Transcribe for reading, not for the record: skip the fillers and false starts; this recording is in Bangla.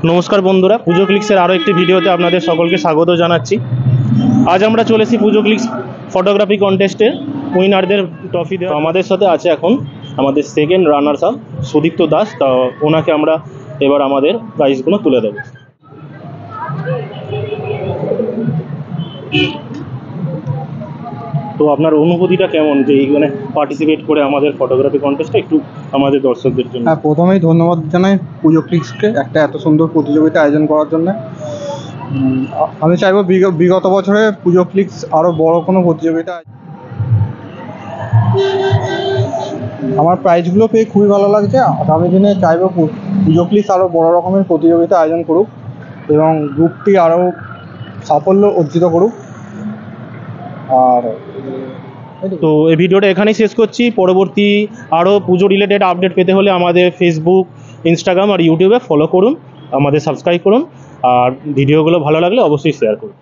নমস্কার বন্ধুরা, পুজো ক্লিক্সের আরও একটি ভিডিওতে আপনাদের সকলকে স্বাগত জানাচ্ছি। আজ আমরা চলেছি পুজো ক্লিক্স ফটোগ্রাফি কন্টেস্টের উইনারদের ট্রফি দেওয়া। আমাদের সাথে আছে এখন আমাদের second runners up Sudipta Das. তা ওনাকে আমরা এবার আমাদের প্রাইজগুলো তুলে দেবো। তো আপনার অনুভূতিটা কেমন যে এইখানে পার্টিসিপেট করে আমাদের ফটোগ্রাফি কন্টেস্টে একটু আমাদের দর্শকদের জন্য? হ্যাঁ, প্রথমেই ধন্যবাদ জানাই পুজো ক্লিক্সকে একটা এত সুন্দর প্রতিযোগিতা আয়োজন করার জন্য। আমি চাইবো বিগত বছরে পুজো ক্লিক্স আরও বড় কোনো প্রতিযোগিতা। আমার প্রাইজগুলো পেয়ে খুবই ভালো লাগছে। আগামী দিনে চাইবো পুজো ক্লিক্স আরও বড় রকমের প্রতিযোগিতা আয়োজন করুক এবং গ্রুপটি আরও সাফল্য অর্জিত করুক। আর তো এই ভিডিওটা এখানেই শেষ করছি। পরবর্তী আরও পুজো রিলেটেড আপডেট পেতে হলে আমাদের ফেসবুক, ইনস্টাগ্রাম আর ইউটিউবে ফলো করুন, আমাদের সাবস্ক্রাইব করুন, আর ভিডিওগুলো ভালো লাগলে অবশ্যই শেয়ার করুন।